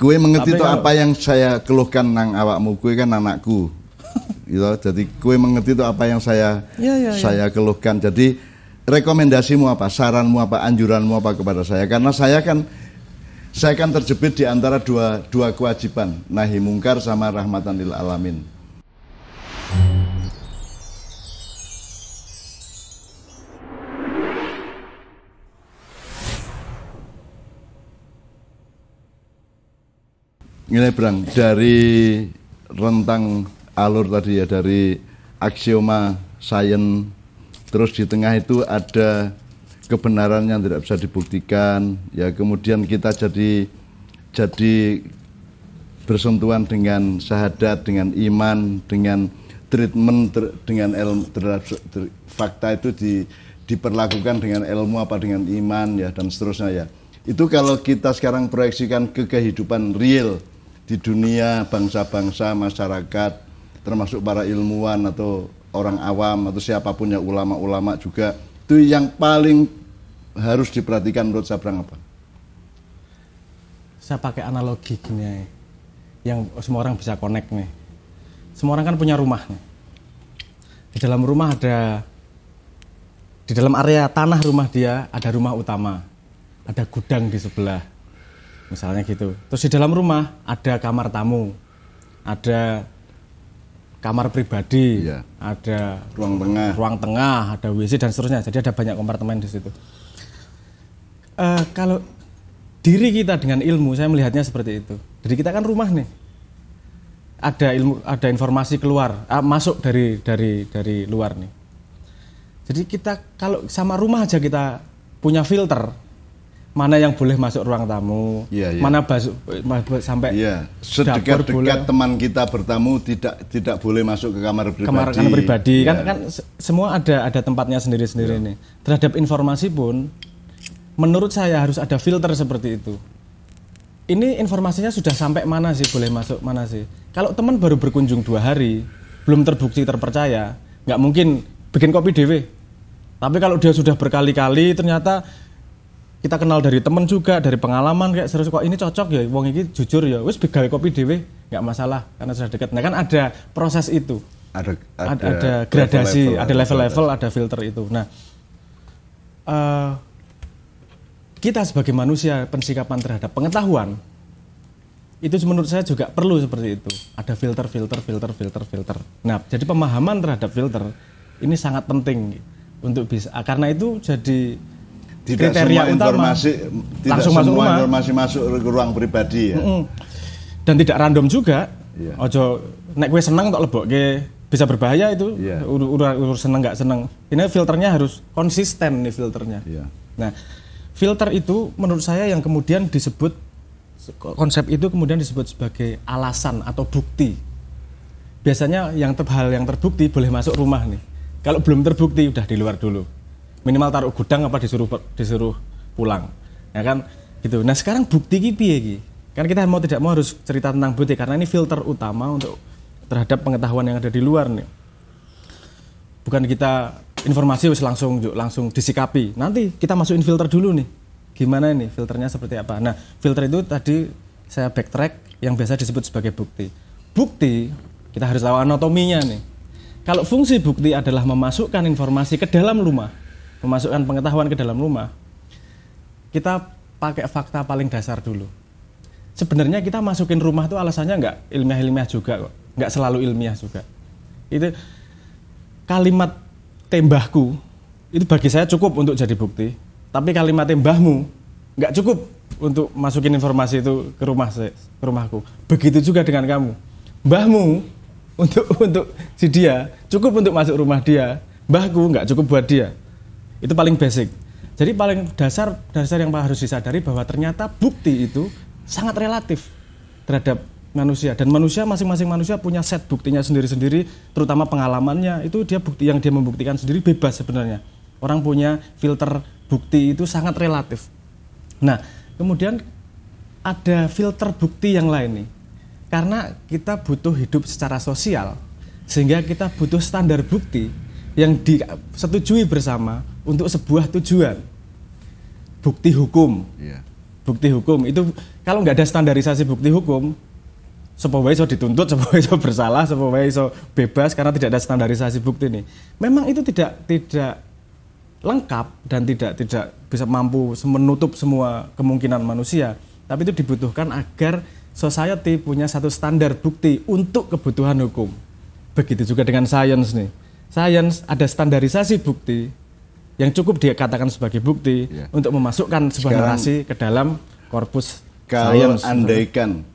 Kue mengerti itu apa yang saya keluhkan nang awakmu, kue kan anakku. Gitu. Jadi kue mengerti itu apa yang saya keluhkan. Jadi rekomendasimu apa, saranmu apa, anjuranmu apa kepada saya? Karena saya kan terjepit di antara dua kewajiban, nahi mungkar sama rahmatan lil alamin. Ini Brang, dari rentang alur tadi ya, dari aksioma sains, terus di tengah itu ada kebenaran yang tidak bisa dibuktikan, ya kemudian kita jadi bersentuhan dengan syahadat, dengan iman, dengan treatment dengan ilmu terhadap fakta itu diperlakukan dengan ilmu apa dengan iman ya dan seterusnya ya. Itu kalau kita sekarang proyeksikan ke kehidupan real di dunia bangsa-bangsa, masyarakat, termasuk para ilmuwan atau orang awam atau siapapun ya, ulama-ulama juga, itu yang paling harus diperhatikan menurut Sabrang apa? Saya pakai analogi gini, yang semua orang bisa connect nih. Semua orang kan punya rumah nih. Di dalam rumah di dalam area tanah rumah dia ada rumah utama, ada gudang di sebelah, misalnya gitu. Terus di dalam rumah ada kamar tamu, ada kamar pribadi, ya, ada ruang tengah, ada WC dan seterusnya. Jadi ada banyak kompartemen di situ. Kalau diri kita dengan ilmu, saya melihatnya seperti itu. Jadi kita kan rumah nih, ada informasi keluar, masuk dari luar nih. Jadi kita kalau sama rumah aja kita punya filter. Mana yang boleh masuk ruang tamu, mana sampai sedekat-dekat teman kita bertamu tidak boleh masuk ke kamar pribadi. Kan semua ada tempatnya sendiri-sendiri nih. Terhadap informasi pun menurut saya harus ada filter seperti itu. Ini informasinya sudah sampai mana sih, boleh masuk mana sih. Kalau teman baru berkunjung 2 hari, belum terbukti terpercaya, nggak mungkin bikin kopi dewe. Tapi kalau dia sudah berkali-kali, ternyata kita kenal dari teman juga, dari pengalaman, kayak serius kok ini cocok ya, wong ini jujur ya, wis gawe kopi dewe, nggak masalah karena sudah dekat. Nah kan ada proses itu, ada gradasi, ada level-level, ada filter itu. Nah kita sebagai manusia pensikapan terhadap pengetahuan itu menurut saya juga perlu seperti itu. Ada filter. Nah jadi pemahaman terhadap filter ini sangat penting untuk bisa, karena itu jadi tidak kriteria utama. Informasi masuk ke ruang pribadi ya. Dan tidak random juga. Ojo nek kowe seneng tok lebokke, bisa berbahaya itu. Urus seneng nggak seneng. Ini filternya harus konsisten nih filternya. Nah, filter itu menurut saya yang kemudian disebut, konsep itu kemudian disebut sebagai alasan atau bukti. Biasanya hal yang terbukti boleh masuk rumah nih. Kalau belum terbukti udah di luar dulu. Minimal taruh gudang apa disuruh pulang. Ya kan gitu. Nah, sekarang bukti ki piye ki? Kan kita mau tidak mau harus cerita tentang bukti karena ini filter utama untuk terhadap pengetahuan yang ada di luar nih. Bukan kita informasi langsung disikapi. Nanti kita masukin filter dulu nih. Gimana ini filternya seperti apa? Nah, filter itu tadi saya backtrack yang biasa disebut sebagai bukti. Bukti kita harus tahu anatominya nih. Kalau fungsi bukti adalah memasukkan informasi ke dalam rumah, memasukkan pengetahuan ke dalam rumah, kita pakai fakta paling dasar dulu. Sebenarnya kita masukin rumah itu alasannya nggak ilmiah juga kok, nggak selalu ilmiah juga. Itu kalimat tembahku itu bagi saya cukup untuk jadi bukti, tapi kalimat tembahmu nggak cukup untuk masukin informasi itu ke rumahku. Begitu juga dengan kamu, mbahmu untuk si dia cukup untuk masuk rumah dia, mbahku nggak cukup buat dia. Itu paling basic. Jadi paling dasar yang harus disadari bahwa ternyata bukti itu sangat relatif terhadap manusia, dan masing-masing manusia punya set buktinya sendiri-sendiri, terutama pengalamannya itu dia bukti yang dia membuktikan sendiri bebas sebenarnya. Orang punya filter bukti itu sangat relatif. Nah, kemudian ada filter bukti yang lain nih. Karena kita butuh hidup secara sosial, sehingga kita butuh standar bukti yang disetujui bersama untuk sebuah tujuan. Bukti hukum. bukti hukum. Itu kalau nggak ada standarisasi bukti hukum, supaya iso dituntut, supaya iso bersalah, supaya iso bebas karena tidak ada standarisasi bukti nih. Memang itu tidak lengkap dan tidak bisa mampu menutup semua kemungkinan manusia. Tapi itu dibutuhkan agar society punya satu standar bukti untuk kebutuhan hukum. Begitu juga dengan sains nih. Sains ada standarisasi bukti yang cukup dikatakan sebagai bukti untuk memasukkan sebuah narasi ke dalam korpus kalau sains. Andaikan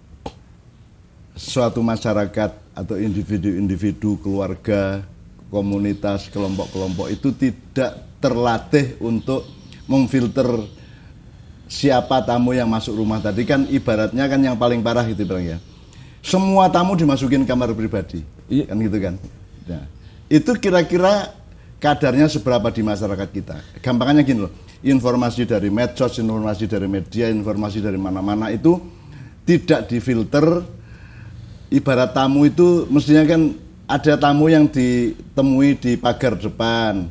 suatu masyarakat atau individu-individu, keluarga, komunitas, kelompok-kelompok itu tidak terlatih untuk memfilter siapa tamu yang masuk rumah tadi, kan ibaratnya kan yang paling parah gitu Bang ya. Semua tamu dimasukin kamar pribadi, kan gitu kan. Nah, itu kira-kira kadarnya seberapa di masyarakat kita? Gampangannya gini loh, informasi dari medsos, informasi dari media, informasi dari mana-mana itu tidak difilter. Ibarat tamu itu mestinya kan ada tamu yang ditemui di pagar depan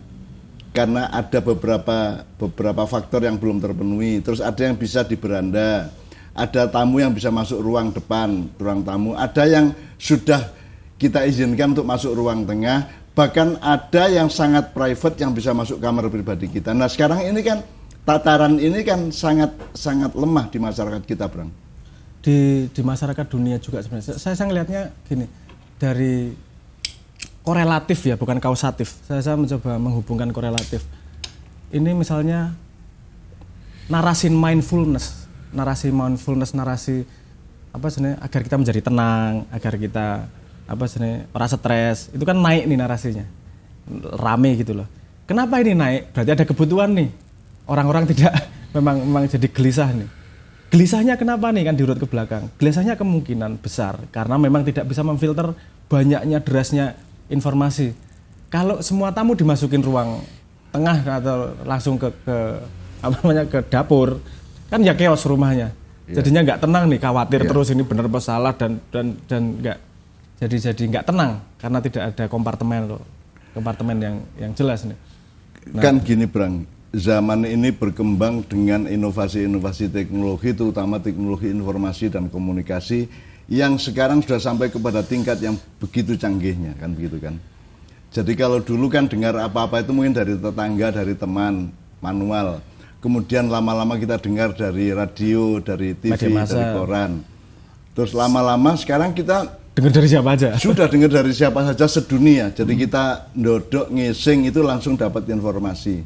karena ada beberapa faktor yang belum terpenuhi. Terus ada yang bisa di beranda, ada tamu yang bisa masuk ruang depan, ruang tamu, ada yang sudah kita izinkan untuk masuk ruang tengah, bahkan ada yang sangat private yang bisa masuk kamar pribadi kita. Nah sekarang ini kan tataran ini kan sangat lemah di masyarakat kita, Bang. Di masyarakat dunia juga sebenarnya. Saya ngelihatnya gini, dari korelatif ya, bukan kausatif. Saya mencoba menghubungkan korelatif. Ini misalnya narasi mindfulness, narasi apa sebenarnya agar kita menjadi tenang, agar kita apa sebenarnya ora stres. Itu kan naik nih narasinya. Rame gitu loh. Kenapa ini naik? Berarti ada kebutuhan nih. Orang-orang tidak memang jadi gelisah nih. Gelisahnya kenapa nih kan diurut ke belakang? Gelisahnya kemungkinan besar karena memang tidak bisa memfilter banyaknya derasnya informasi. Kalau semua tamu dimasukin ruang tengah atau langsung ke dapur, kan ya chaos rumahnya. Jadinya nggak tenang nih, khawatir terus ini benar apa salah dan nggak jadi nggak tenang karena tidak ada kompartemen yang jelas nih. Nah, kan gini Bang, zaman ini berkembang dengan inovasi-inovasi teknologi, terutama teknologi informasi dan komunikasi yang sekarang sudah sampai kepada tingkat yang begitu canggihnya, kan begitu kan. Jadi kalau dulu kan dengar apa-apa itu mungkin dari tetangga, dari teman, manual. Kemudian lama-lama kita dengar dari radio, dari TV, dari koran. Terus lama-lama sekarang kita dengar dari siapa aja. Sudah dengar dari siapa saja sedunia. Jadi kita ndodok, ngising itu langsung dapat informasi.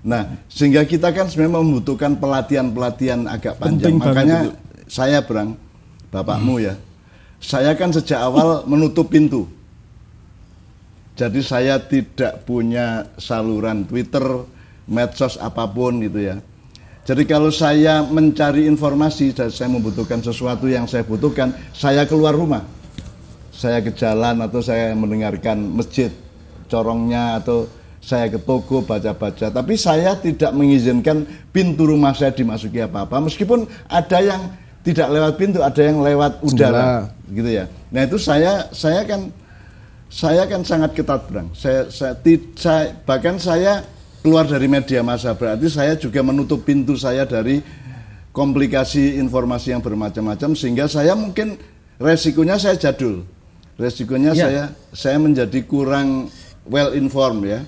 Nah, sehingga kita kan sebenarnya membutuhkan pelatihan agak panjang. Makanya saya bapakmu ya, saya kan sejak awal menutup pintu. Jadi saya tidak punya saluran Twitter, medsos apapun gitu ya. Jadi kalau saya mencari informasi dan saya membutuhkan sesuatu yang saya butuhkan, saya keluar rumah. Saya ke jalan atau saya mendengarkan masjid corongnya atau saya ke toko baca-baca. Tapi saya tidak mengizinkan pintu rumah saya dimasuki apa-apa. Meskipun ada yang tidak lewat pintu, ada yang lewat udara, gitu ya. Nah itu saya kan sangat ketat, Bang. Bahkan saya keluar dari media massa, berarti saya juga menutup pintu saya dari komplikasi informasi yang bermacam-macam, sehingga saya mungkin resikonya saya jadul, resikonya saya menjadi kurang well informed ya,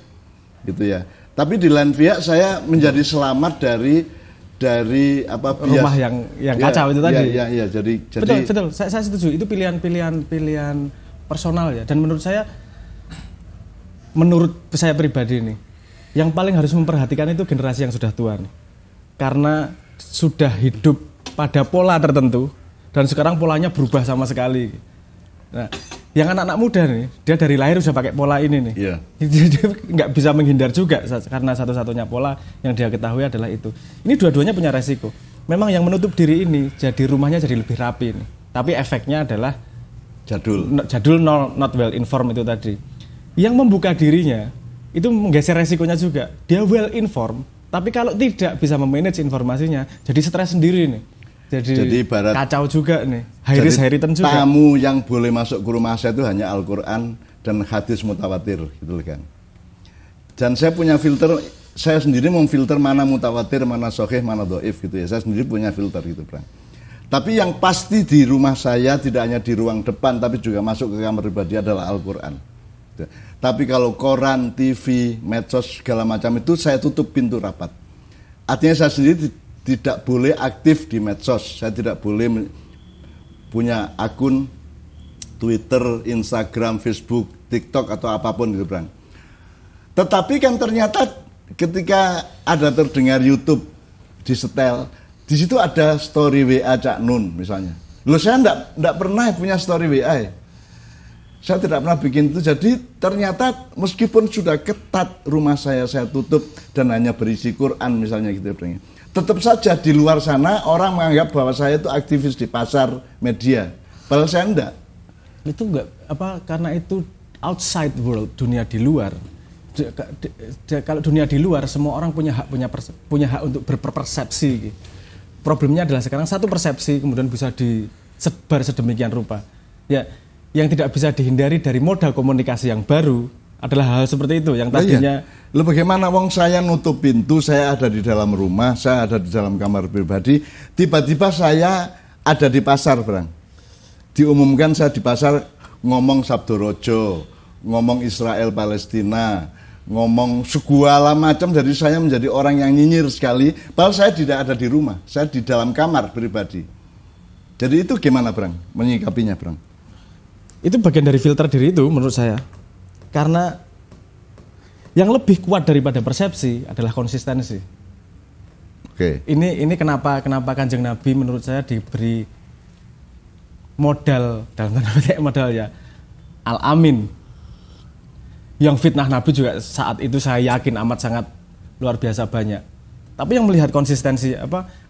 gitu ya. Tapi di lain pihak saya menjadi selamat dari apa rumah yang kacau itu tadi. Iya, jadi betul. Saya setuju. Itu pilihan personal ya. Dan menurut saya pribadi nih, yang paling harus memperhatikan itu generasi yang sudah tua nih. Karena sudah hidup pada pola tertentu dan sekarang polanya berubah sama sekali. Nah, yang anak-anak muda nih, dia dari lahir sudah pakai pola ini nih. Jadi nggak bisa menghindar juga karena satu-satunya pola yang dia ketahui adalah itu. Ini dua-duanya punya resiko. Memang yang menutup diri ini jadi rumahnya jadi lebih rapi nih. Tapi efeknya adalah jadul not well informed itu tadi. Yang membuka dirinya itu menggeser resikonya juga. Dia well informed, tapi kalau tidak bisa memanage informasinya, jadi stres sendiri nih. Jadi kacau juga nih. High return juga. Tamu yang boleh masuk ke rumah saya itu hanya Al-Quran dan hadis mutawatir gitu kan. Dan saya punya filter saya sendiri memfilter mana mutawatir, mana sahih, mana dhaif gitu ya. Saya sendiri punya filter gitu, Bang. Tapi yang pasti di rumah saya tidak hanya di ruang depan tapi juga masuk ke kamar pribadi adalah Al-Qur'an. Tapi kalau koran, TV, medsos segala macam itu saya tutup pintu rapat. Artinya saya sendiri tidak boleh aktif di medsos. Saya tidak boleh punya akun Twitter, Instagram, Facebook, TikTok atau apapun gitu, Bang. Tetapi kan ternyata ketika ada terdengar YouTube di setel, di situ ada story WA Cak Nun misalnya. Loh, saya enggak pernah punya story WA ya. Saya tidak pernah bikin itu. Jadi ternyata meskipun sudah ketat rumah saya tutup dan hanya berisi Quran misalnya gitu, Bang. Tetap saja di luar sana orang menganggap bahwa saya itu aktivis di pasar media. Padahal saya enggak. Itu enggak karena itu outside world, dunia di luar. Kalau dunia di luar semua orang punya hak untuk berpersepsi. Problemnya adalah sekarang satu persepsi kemudian bisa disebar sedemikian rupa. Ya, yang tidak bisa dihindari dari modal komunikasi yang baru adalah hal seperti itu yang tadinya. Lalu bagaimana wong saya nutup pintu, saya ada di dalam rumah, saya ada di dalam kamar pribadi, tiba-tiba saya ada di pasar, Bang. Diumumkan saya di pasar ngomong Sabdorojo, ngomong Israel Palestina, ngomong segala macam, jadi saya menjadi orang yang nyinyir sekali, padahal saya tidak ada di rumah, saya di dalam kamar pribadi. Jadi itu gimana, Bang, menyikapinya, Bang? Itu bagian dari filter diri itu menurut saya. Karena yang lebih kuat daripada persepsi adalah konsistensi. Oke. Ini kenapa Kanjeng Nabi menurut saya diberi modal, dalam tanda petik modal ya, Al-Amin. Yang fitnah Nabi juga saat itu saya yakin amat sangat luar biasa banyak. Tapi yang melihat konsistensi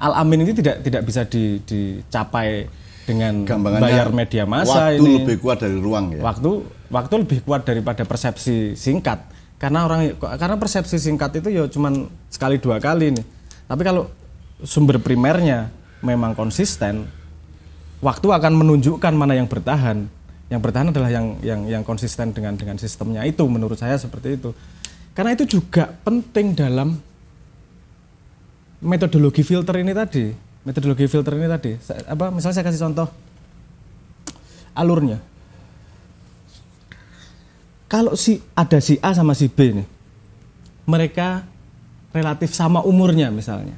Al-Amin ini tidak bisa dicapai dengan bayar media massa. Waktu ini lebih kuat dari ruang ya. Waktu lebih kuat daripada persepsi singkat. Karena persepsi singkat itu ya cuman sekali dua kali nih. Tapi kalau sumber primernya memang konsisten, waktu akan menunjukkan mana yang bertahan. Yang bertahan adalah yang konsisten dengan sistemnya itu, menurut saya seperti itu. Karena itu juga penting dalam metodologi filter ini tadi. Misalnya saya kasih contoh alurnya. Kalau ada si A sama si B nih, mereka relatif sama umurnya misalnya.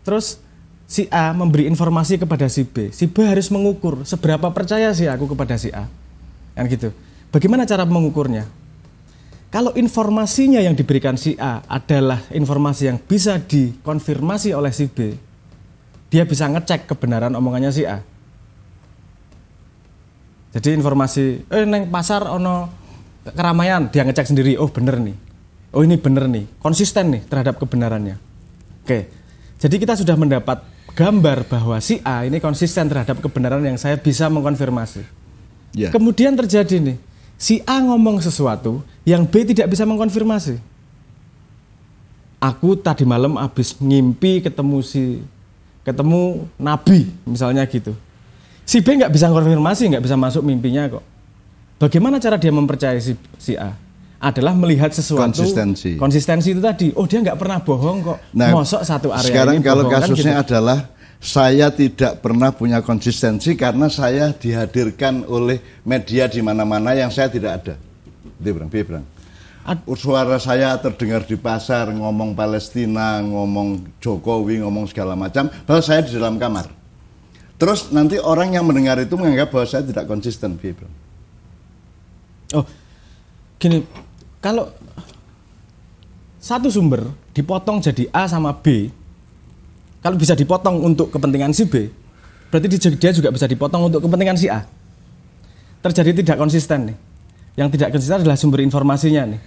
Terus si A memberi informasi kepada si B harus mengukur seberapa percaya sih aku kepada si A, kan gitu. Bagaimana cara mengukurnya? Kalau informasinya yang diberikan si A adalah informasi yang bisa dikonfirmasi oleh si B, dia bisa ngecek kebenaran omongannya si A. Jadi informasi, neng pasar ono keramaian, dia ngecek sendiri, oh bener nih, oh ini bener nih, konsisten nih terhadap kebenarannya. Oke, jadi kita sudah mendapat gambar bahwa si A ini konsisten terhadap kebenaran yang saya bisa mengkonfirmasi. Yeah. Kemudian terjadi nih, si A ngomong sesuatu yang B tidak bisa mengkonfirmasi. Aku tadi malam habis ngimpi ketemu Nabi, misalnya gitu. Si B nggak bisa konfirmasi, nggak bisa masuk mimpinya kok. Bagaimana cara dia mempercayai si A? Adalah melihat sesuatu konsistensi itu tadi. Oh, dia nggak pernah bohong kok. Nah, mosok satu area sekarang ini kalau bohong, kasusnya kan gitu. adalah saya tidak pernah punya konsistensi karena saya dihadirkan oleh media di mana-mana yang saya tidak ada. Bang. Suara saya terdengar di pasar, ngomong Palestina, ngomong Jokowi, ngomong segala macam, padahal saya di dalam kamar. Terus nanti orang yang mendengar itu menganggap bahwa saya tidak konsisten, Bang. Oh, gini, kalau satu sumber dipotong jadi A sama B, kalau bisa dipotong untuk kepentingan si B, berarti dia juga bisa dipotong untuk kepentingan si A. Terjadi tidak konsisten nih. Yang tidak konsisten adalah sumber informasinya nih.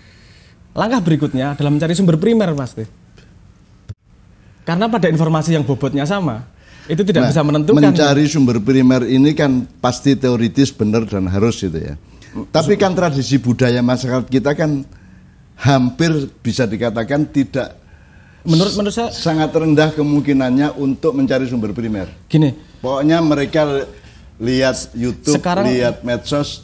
Langkah berikutnya adalah mencari sumber primer pasti. Karena pada informasi yang bobotnya sama, itu tidak bisa menentukan. Mencari sumber primer ini kan pasti teoritis benar dan harus gitu ya. Tapi kan tradisi budaya masyarakat kita kan hampir bisa dikatakan tidak, menurut saya sangat rendah kemungkinannya untuk mencari sumber primer. Gini, pokoknya mereka lihat YouTube, lihat medsos,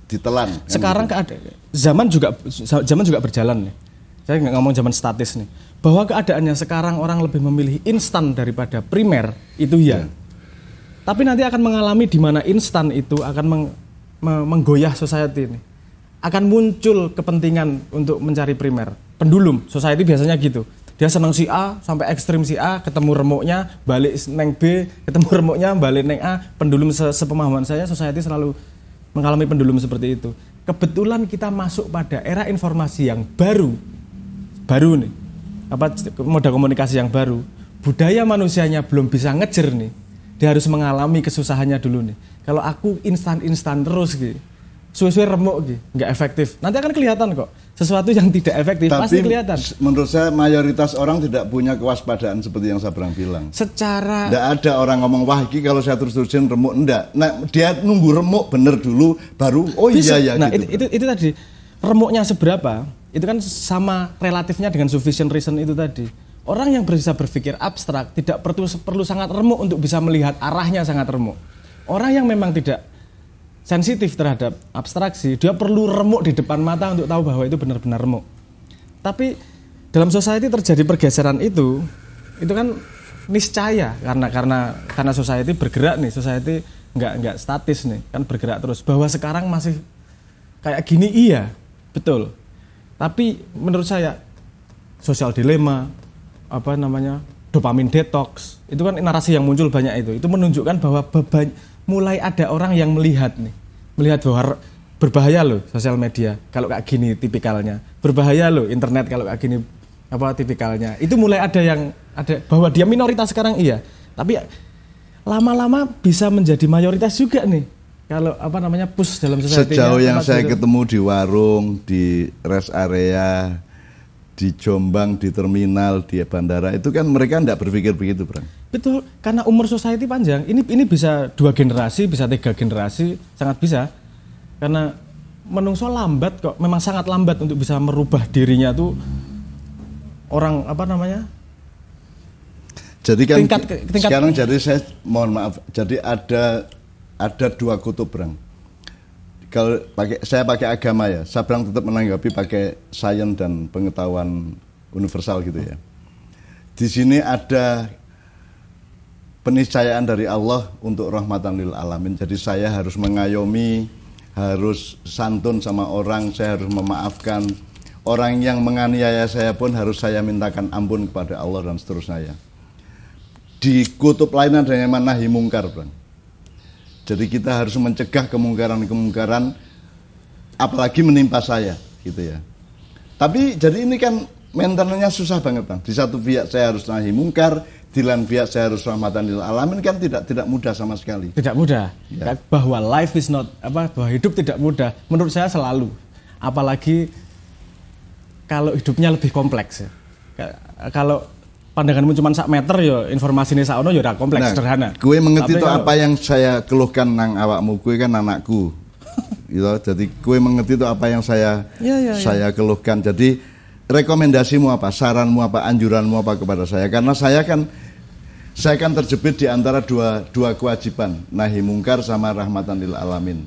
ditelan. Sekarang gitu. Zaman juga berjalan nih. saya nggak ngomong zaman statis nih, bahwa keadaannya sekarang orang lebih memilih instan daripada primer, itu ya. Tapi nanti akan mengalami di mana instan itu akan menggoyah society ini. Akan muncul kepentingan untuk mencari primer. Pendulum, society biasanya gitu. Dia senang si A sampai ekstrim si A, ketemu remuknya, balik neng B, ketemu remuknya, balik neng A. Pendulum sepemahaman saya, society selalu mengalami pendulum seperti itu. Kebetulan kita masuk pada era informasi yang baru nih. Moda komunikasi yang baru. Budaya manusianya belum bisa ngejer nih. Dia harus mengalami kesusahannya dulu nih. Kalau aku instan terus gitu, suwe-suwe remuk gitu, nggak efektif. Nanti akan kelihatan kok. Sesuatu yang tidak efektif pasti kelihatan. Menurut saya mayoritas orang tidak punya kewaspadaan seperti yang Sabrang bilang. Secara tidak ada orang ngomong wah ini kalau saya terus-terusin remuk, enggak. Nah, dia nunggu remuk bener dulu baru bisa. Iya nah, gitu. Itu tadi remuknya seberapa? Itu kan sama relatifnya dengan sufficient reason itu tadi. Orang yang bisa berpikir abstrak tidak perlu sangat remuk untuk bisa melihat arahnya sangat remuk. Orang yang memang tidak sensitif terhadap abstraksi, dia perlu remuk di depan mata untuk tahu bahwa itu benar-benar remuk. Tapi dalam society terjadi pergeseran itu kan niscaya karena society bergerak nih, society nggak statis nih, kan bergerak terus. Bahwa sekarang masih kayak gini iya, betul. Tapi menurut saya sosial dilema, dopamin detox, itu kan narasi yang muncul banyak itu menunjukkan bahwa mulai ada orang yang melihat bahwa berbahaya loh sosial media kalau kayak gini tipikalnya, berbahaya loh internet kalau kayak gini tipikalnya. Itu mulai ada bahwa dia minoritas sekarang iya, tapi lama-lama bisa menjadi mayoritas juga nih kalau push dalam society. Sejauh yang saya ketemu di warung, di rest area, di Jombang, di terminal, di bandara, itu kan mereka tidak berpikir begitu, Bang. Betul, karena umur society panjang. Ini bisa 2 generasi, bisa 3 generasi, sangat bisa. Karena menungso lambat kok, memang sangat lambat untuk bisa merubah dirinya tuh orang Jadi kan tingkat sekarang jadi saya mohon maaf, jadi ada 2 kutub, Bang. Kalau saya pakai agama ya, Sabrang tetap menanggapi pakai sains dan pengetahuan universal gitu ya. Di sini ada peniscayaan dari Allah untuk rahmatan lil alamin. Jadi saya harus mengayomi, harus santun sama orang, saya harus memaafkan. Orang yang menganiaya saya pun harus saya mintakan ampun kepada Allah dan seterusnya. Di kutub lain ada yang nahi mungkar, Bang. Jadi kita harus mencegah kemungkaran-kemungkaran, apalagi menimpa saya, gitu ya. Tapi jadi ini kan maintenance-nya susah banget, Bang. Di satu pihak saya harus nahi mungkar, di lain pihak saya harus rahmatan lil alamin, kan tidak mudah sama sekali. Tidak mudah. Ya. Bahwa life is not bahwa hidup tidak mudah. Menurut saya selalu. Apalagi kalau hidupnya lebih kompleks ya. Kalau pandanganmu cuma sak meter ya informasi ini saono ya udah kompleks sederhana. Gue mengerti itu apa yang saya keluhkan nang awakmu, gue kan anakku. Gitu. Jadi gue mengerti itu apa yang saya keluhkan. Jadi rekomendasimu apa, saranmu apa, anjuranmu apa kepada saya? Karena saya kan terjepit di antara dua kewajiban, nahi mungkar sama rahmatan lil alamin.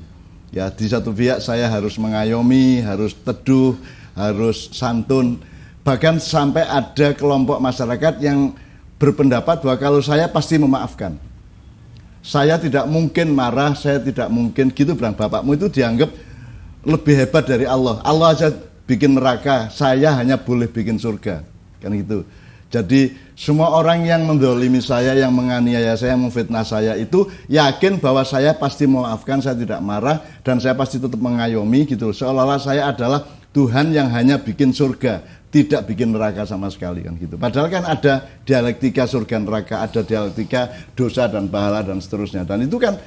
Ya, di satu pihak saya harus mengayomi, harus teduh, harus santun. Bahkan sampai ada kelompok masyarakat yang berpendapat bahwa kalau saya pasti memaafkan. Saya tidak mungkin marah, saya tidak mungkin gitu, bilang bapakmu itu dianggap lebih hebat dari Allah. Allah aja bikin neraka, saya hanya boleh bikin surga. Kan gitu. Jadi semua orang yang mendolimi saya, yang menganiaya saya, yang memfitnah saya itu yakin bahwa saya pasti memaafkan, saya tidak marah, dan saya pasti tetap mengayomi gitu. Seolah-olah saya adalah Tuhan yang hanya bikin surga, tidak bikin neraka sama sekali kan gitu. Padahal kan ada dialektika surga neraka, ada dialektika dosa dan pahala dan seterusnya. Dan itu kan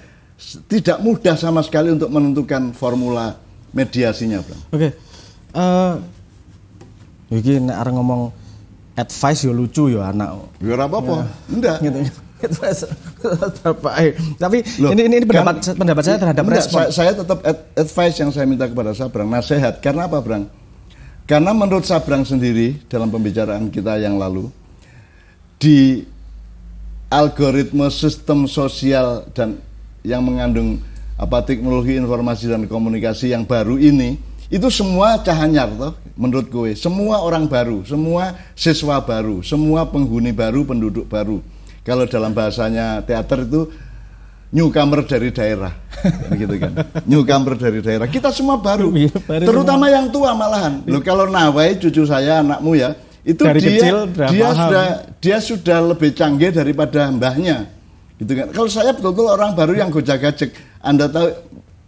tidak mudah sama sekali untuk menentukan formula mediasinya, Bang. Oke. Iki nek arep ngomong advice yo lucu yo anak. Ya ora apa-apa. Enggak. Gitu. Tapi loh, ini pendapat saya terhadap respon. Saya tetap advice yang saya minta kepada Sabrang, nasihat. Karena apa, Bang? Karena menurut Sabrang sendiri dalam pembicaraan kita yang lalu, di algoritma sistem sosial dan yang mengandung teknologi informasi dan komunikasi yang baru ini, Itu semua cahanyar toh menurut gue. Semua orang baru, semua siswa baru, semua penghuni baru, penduduk baru. Kalau dalam bahasanya teater itu newcomer dari daerah. Gitu kan. Newcomer dari daerah. Kita semua baru. Terutama yang tua malahan. Loh kalau Nawai cucu saya, anakmu ya, itu dari kecil dia sudah lebih canggih daripada mbahnya. Gitu kan. Kalau saya betul-betul orang baru yang gojek-gajek. Anda tahu,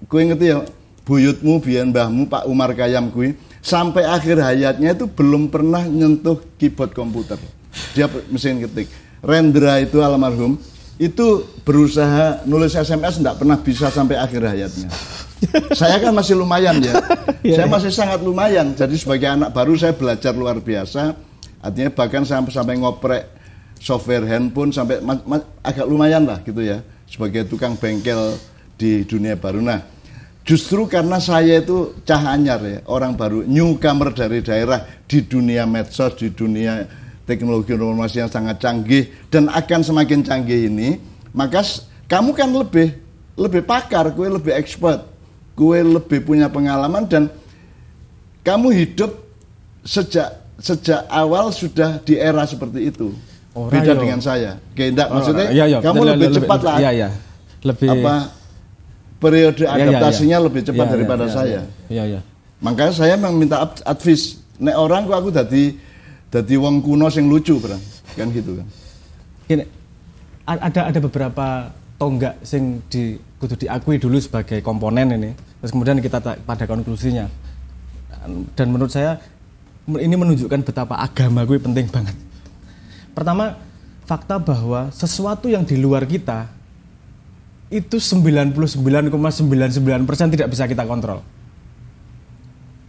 gue ngerti ya, buyutmu, biar mbahmu, Pak Umar Khayyam kui, sampai akhir hayatnya itu belum pernah nyentuh keyboard komputer. Dia mesin ketik. Rendra itu almarhum, itu berusaha nulis SMS tidak pernah bisa sampai akhir hayatnya. Saya kan masih lumayan ya. Saya masih sangat lumayan. Jadi sebagai anak baru saya belajar luar biasa. Artinya bahkan sampai ngoprek software handphone sampai agak lumayan lah gitu ya. Sebagai tukang bengkel di dunia baru. Nah, justru karena saya itu cahanyar ya, orang baru, newcomer dari daerah di dunia medsos, di dunia teknologi informasi yang sangat canggih dan akan semakin canggih ini, maka kamu kan lebih pakar, kue lebih expert, kue lebih punya pengalaman dan kamu hidup sejak awal sudah di era seperti itu. Beda dengan saya. Enggak, maksudnya kamu lebih cepat lah. Lebih periode adaptasinya lebih cepat daripada saya. Makanya saya memang minta advice. Nek orang aku dadi wong kuno sing lucu, Bang. Kan gitu kan. Gini, ada beberapa tonggak sing kudu diakui dulu sebagai komponen ini. Terus kemudian kita pada konklusinya. Dan menurut saya ini menunjukkan betapa agama gue penting banget. Pertama, fakta bahwa sesuatu yang di luar kita itu 99,99% tidak bisa kita kontrol.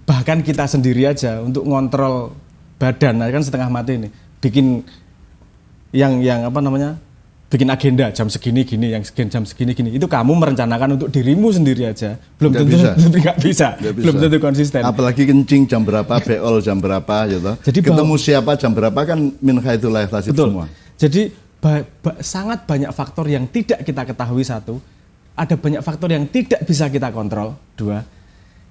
Bahkan kita sendiri aja untuk ngontrol badan, kan setengah mati ini. Bikin bikin agenda jam segini gini, yang jam segini gini. Itu kamu merencanakan untuk dirimu sendiri aja. Belum tentu nggak bisa. Belum tentu konsisten. Apalagi kencing jam berapa, beol jam berapa gitu. Jadi ketemu siapa jam berapa kan min khairul ihtisab semua. Jadi sangat banyak faktor yang tidak kita ketahui, satu. Ada banyak faktor yang tidak bisa kita kontrol, dua.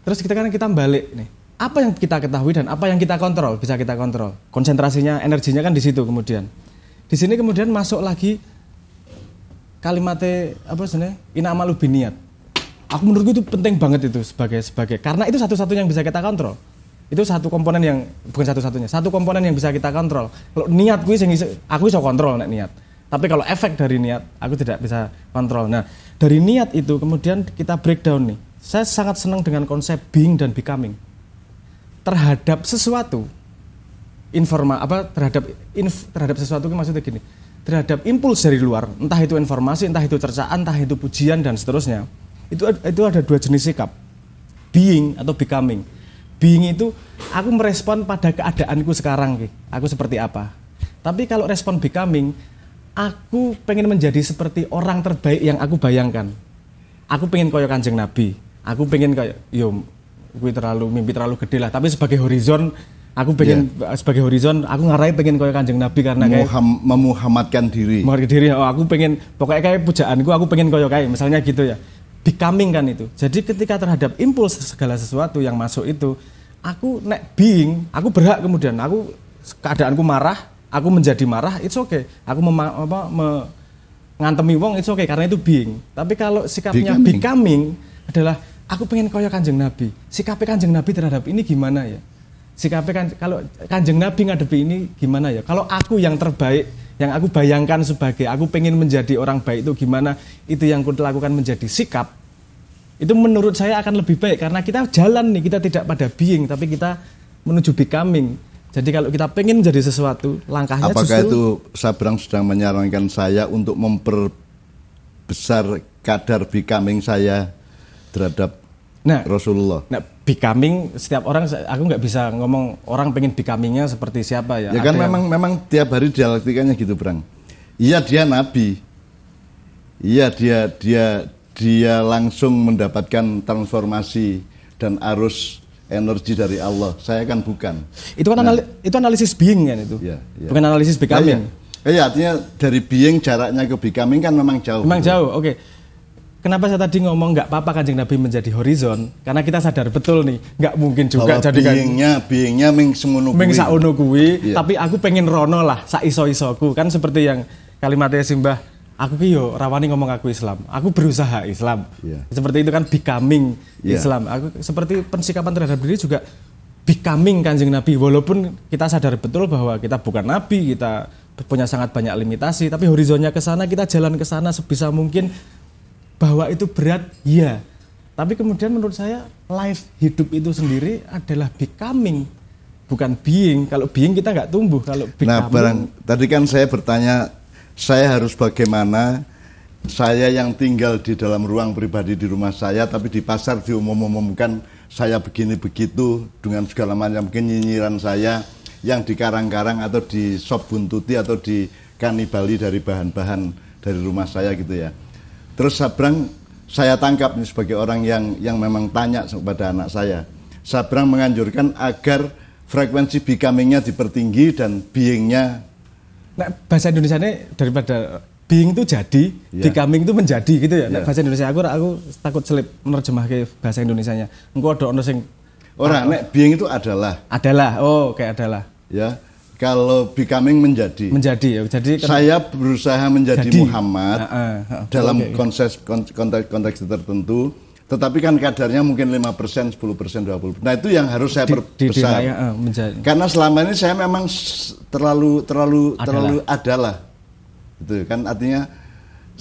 Terus kita balik nih. Apa yang kita ketahui dan apa yang kita kontrol bisa kita kontrol. Konsentrasinya, energinya kan di situ kemudian. Di sini kemudian masuk lagi kalimatnya inamalu biniat. Aku menurutku itu penting banget itu sebagai karena itu satu-satunya yang bisa kita kontrol. Itu satu komponen yang bukan satu-satunya, satu komponen yang bisa kita kontrol. Kalau niat aku bisa kontrol niat. Tapi kalau efek dari niat aku tidak bisa kontrol. Nah, dari niat itu kemudian kita breakdown nih. Saya sangat senang dengan konsep being dan becoming. Terhadap sesuatu terhadap sesuatu itu maksudnya gini. Terhadap impuls dari luar, entah itu informasi, entah itu cercaan, entah itu pujian dan seterusnya. Itu ada dua jenis sikap. Being atau becoming. Being itu aku merespon pada keadaanku sekarang, aku seperti apa. Tapi kalau respon becoming, aku pengen menjadi seperti orang terbaik yang aku bayangkan. Aku pengen koyo Kanjeng Nabi. Aku pengen kayak gue mimpi terlalu gede lah. Tapi sebagai horizon, aku pengen sebagai horizon, aku ngarai pengen koyo Kanjeng Nabi karena kayak memuhammadkan diri. Aku pengen pokoknya kayak pujaanku, aku pengen koyo kayak misalnya gitu ya. Becoming kan itu. Jadi ketika terhadap impuls segala sesuatu yang masuk itu, aku being, aku berhak kemudian, keadaanku marah, aku menjadi marah, it's okay. Aku ngantemi wong, it's okay karena itu being. Tapi kalau sikapnya becoming adalah aku pengen koyo Kanjeng Nabi. Sikapnya Kanjeng Nabi terhadap ini gimana ya? Sikapnya kalau Kanjeng Nabi ngadepi ini gimana ya? Kalau aku yang terbaik, yang aku bayangkan sebagai aku pengen menjadi orang baik itu gimana? Itu yang aku lakukan menjadi sikap. Itu menurut saya akan lebih baik karena kita jalan nih, kita tidak pada being tapi kita menuju becoming. Jadi kalau kita pengen menjadi sesuatu, langkahnya apakah itu Sabrang sedang menyarankan saya untuk memperbesar kadar becoming saya terhadap Rasulullah? Nah, becoming setiap orang, aku nggak bisa ngomong orang pengen becomingnya seperti siapa ya. Ya kan memang tiap hari dialektikanya gitu, Brang. Iya dia nabi. Iya dia langsung mendapatkan transformasi dan arus energi dari Allah. Saya kan bukan. Itu kan itu analisis being kan itu. Ya. Bukan analisis becoming. Iya, artinya dari being jaraknya ke becoming kan memang jauh. Memang jauh. Oke. kenapa saya tadi ngomong nggak apa-apa Kanjeng Nabi menjadi horizon, karena kita sadar betul nih nggak mungkin juga jadi beingnya ming sauno kuwi, tapi aku pengen rono lah sak iso-isoku, kan seperti yang kalimatnya Simbah, aku ki yo rawani ngomong aku Islam, aku berusaha Islam, seperti itu kan becoming Islam. Aku seperti pensikapan terhadap diri juga becoming Kanjeng Nabi, walaupun kita sadar betul bahwa kita bukan Nabi, kita punya sangat banyak limitasi, tapi horizonnya ke sana, kita jalan ke sana sebisa mungkin. Bahwa itu berat, ya. Tapi kemudian menurut saya life hidup itu sendiri adalah becoming, bukan being. Kalau being kita nggak tumbuh, kalau becoming. Tadi kan saya bertanya, saya harus bagaimana? Saya yang tinggal di dalam ruang pribadi di rumah saya, tapi di pasar diumum-umumkan saya begini begitu dengan segala macam nyinyiran saya yang di karang-karang atau di sop buntuti atau di kanibali dari bahan-bahan dari rumah saya gitu ya. Terus Sabrang saya tangkap nih sebagai orang yang memang tanya kepada anak saya. Sabrang menganjurkan agar frekuensi becoming-nya dipertinggi dan being-nya. Nah, bahasa Indonesia-nya daripada being itu jadi, becoming itu menjadi gitu ya. Nah, bahasa Indonesia aku takut selip menerjemah ke bahasa Indonesianya. Engko ada ono sing nek being itu adalah. Kayak adalah. Ya. Kalau becoming menjadi ya. Jadi saya berusaha menjadi Muhammad dalam konteks tertentu, tetapi kan kadarnya mungkin 5%, 10%, 20%. Nah itu yang harus saya perbesar. Karena selama ini saya memang terlalu adalah. Gitu kan, artinya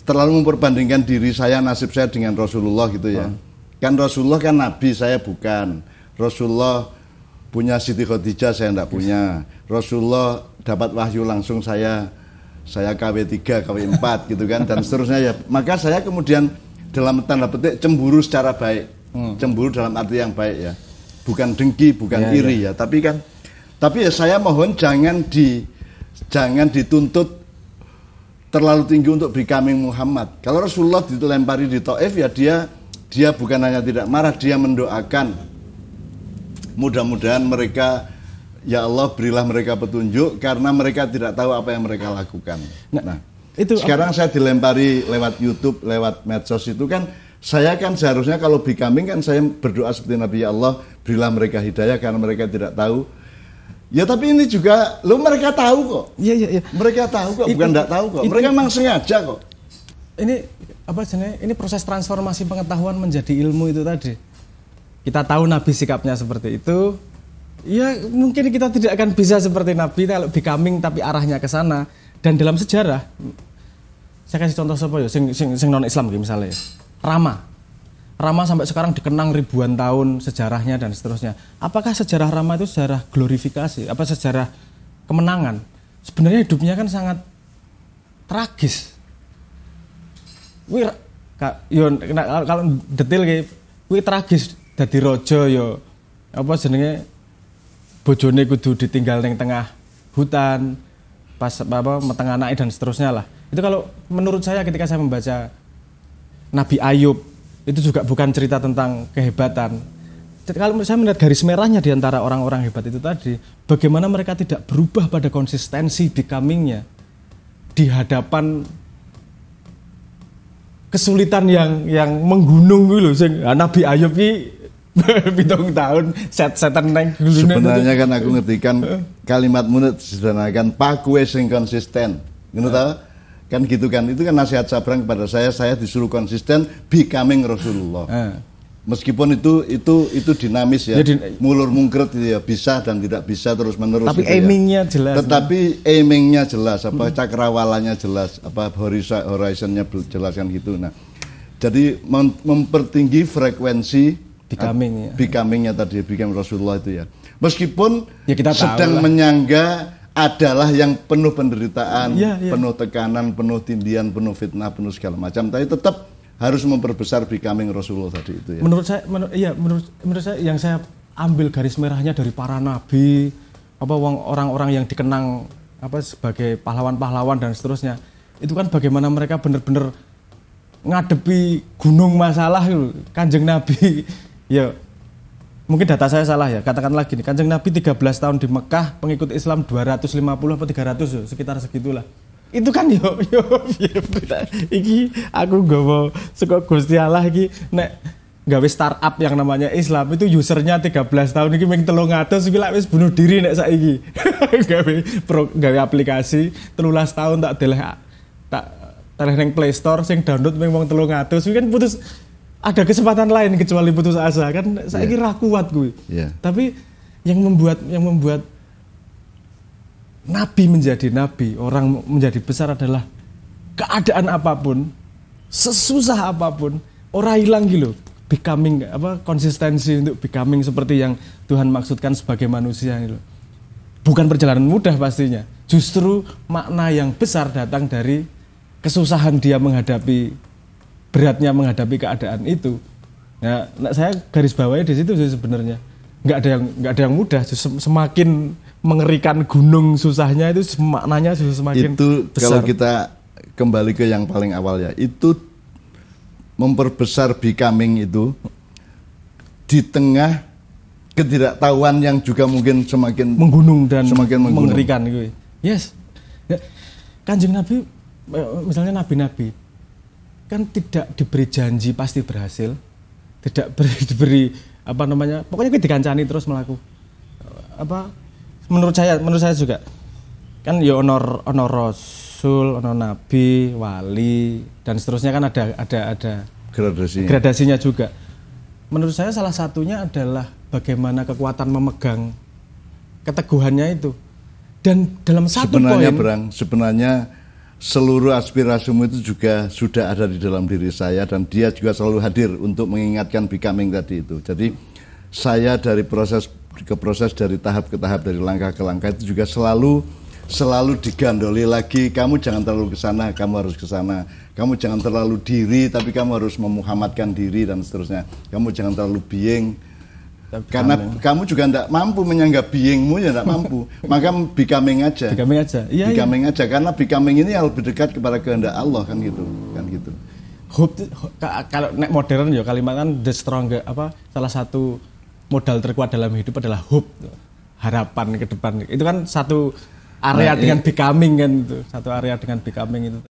terlalu memperbandingkan diri saya, nasib saya dengan Rasulullah gitu ya. Kan Rasulullah kan nabi, saya bukan. Rasulullah punya Siti Khadijah, saya enggak punya. Rasulullah dapat wahyu langsung, saya KW3, KW4 gitu kan, dan seterusnya ya. Maka saya kemudian dalam tanda petik cemburu secara baik. Cemburu dalam arti yang baik ya. Bukan dengki, bukan iri ya. Tapi ya saya mohon jangan dituntut terlalu tinggi untuk becoming Muhammad. Kalau Rasulullah dilempari di Taif ya dia bukan hanya tidak marah, dia mendoakan. Mudah-mudahan mereka, ya Allah berilah mereka petunjuk karena mereka tidak tahu apa yang mereka lakukan. Nah itu sekarang saya dilempari lewat YouTube, lewat medsos itu kan, saya kan seharusnya kalau becoming kan saya berdoa seperti Nabi, ya Allah berilah mereka hidayah karena mereka tidak tahu. Ya tapi ini juga, mereka tahu kok. Iya. Mereka tahu kok, bukan tidak tahu kok. Mereka memang sengaja kok. Ini apa sebenarnya? Ini proses transformasi pengetahuan menjadi ilmu itu tadi. Kita tahu Nabi sikapnya seperti itu, ya mungkin kita tidak akan bisa seperti Nabi kalau becoming tapi arahnya ke sana. Dan dalam sejarah, saya kasih contoh siapa ya, sing non Islam misalnya, Rama sampai sekarang dikenang ribuan tahun sejarahnya dan seterusnya. Apakah sejarah Rama itu sejarah glorifikasi, apa sejarah kemenangan? Sebenarnya hidupnya kan sangat tragis. Kalau detail kayak, tragis. Dadi raja ya apa jenenge bojone kudu ditinggal ning tengah hutan pas meteng anake dan seterusnya lah. Itu kalau menurut saya ketika saya membaca Nabi Ayub itu juga bukan cerita tentang kehebatan. Kalau saya melihat garis merahnya di antara orang-orang hebat itu tadi, bagaimana mereka tidak berubah pada konsistensi becoming-nya di hadapan kesulitan yang menggunung gitu loh. Nabi Ayub ini 7 tahun setan neng. Sebenarnya kan aku ngertikan kalimatmu sederhanakan paku sing konsisten. Ngono ta? Kan gitu kan. Itu kan nasihat Sabrang kepada saya disuruh konsisten becoming Rasulullah. Meskipun itu dinamis ya. Mulur mungkret ya, bisa dan tidak bisa terus menerus. Tapi gitu aimingnya jelas. Tetapi aimingnya jelas, apa cakrawalanya jelas, apa horizonnya jelas kan gitu. Nah, jadi mempertinggi frekuensi becomingnya tadi, becoming Rasulullah itu ya. Meskipun ya kita sedang menyangga adalah yang penuh penderitaan, penuh tekanan, penuh tindian, penuh fitnah, penuh segala macam, tapi tetap harus memperbesar becoming Rasulullah tadi itu ya. Menurut saya yang saya ambil garis merahnya dari para nabi, orang-orang yang dikenang sebagai pahlawan-pahlawan dan seterusnya. Itu kan bagaimana mereka benar-benar ngadepi gunung masalah itu. Kanjeng Nabi ya mungkin data saya salah ya, katakan lagi nih, Kanjeng Nabi 13 tahun di Mekah, pengikut Islam 250 atau 300 sekitar segitulah. itu kan yo iki aku nggawa saka Gusti Allah iki nek gawe startup yang namanya Islam itu usernya 13 tahun iki mung 300 iki lak wis bunuh diri nek saiki. gawe aplikasi 13 tahun tak deleh ning Play Store sing download mung 300 iki kan putus ada kesempatan lain kecuali putus asa kan saiki ra kuat kuwi. Tapi yang membuat nabi menjadi nabi, orang menjadi besar adalah keadaan apapun, sesusah apapun, ora hilang gitu. Becoming konsistensi untuk becoming seperti yang Tuhan maksudkan sebagai manusia itu. Bukan perjalanan mudah pastinya. Justru makna yang besar datang dari kesusahan dia beratnya menghadapi keadaan itu. Nah, saya garis bawahi di situ sih sebenarnya. Nggak ada yang mudah. Semakin mengerikan gunung susahnya itu maknanya semakin itu besar. Kalau kita kembali ke yang paling awal ya, itu memperbesar becoming itu di tengah ketidaktahuan yang juga mungkin semakin menggunung dan semakin mengerikan gitu. Yes. Kanjeng Nabi misalnya nabi-nabi kan tidak diberi janji pasti berhasil, tidak diberi pokoknya dikancani terus melaku. Menurut saya juga kan ya honor rasul, ono nabi, wali dan seterusnya kan ada gradasinya juga. Menurut saya salah satunya adalah bagaimana kekuatan memegang keteguhannya itu. Dan dalam satu sebenarnya seluruh aspirasimu itu juga sudah ada di dalam diri saya dan dia juga selalu hadir untuk mengingatkan becoming tadi itu. Jadi saya dari proses ke proses, dari tahap ke tahap, dari langkah ke langkah itu juga selalu digandoli lagi, kamu jangan terlalu ke sana, kamu harus ke sana. Kamu jangan terlalu diri, tapi kamu harus memuhammadkan diri dan seterusnya. Kamu jangan terlalu being. Karena kamu juga tidak mampu menyanggap beingmu, ya tidak mampu. Maka becoming aja. Becoming aja. Karena becoming ini yang lebih dekat kepada kehendak Allah kan gitu. Hope, kalau nek modern ya kalimat kan the strong salah satu modal terkuat dalam hidup adalah hope, harapan ke depan. Itu kan satu area dengan becoming kan itu. Satu area dengan becoming itu.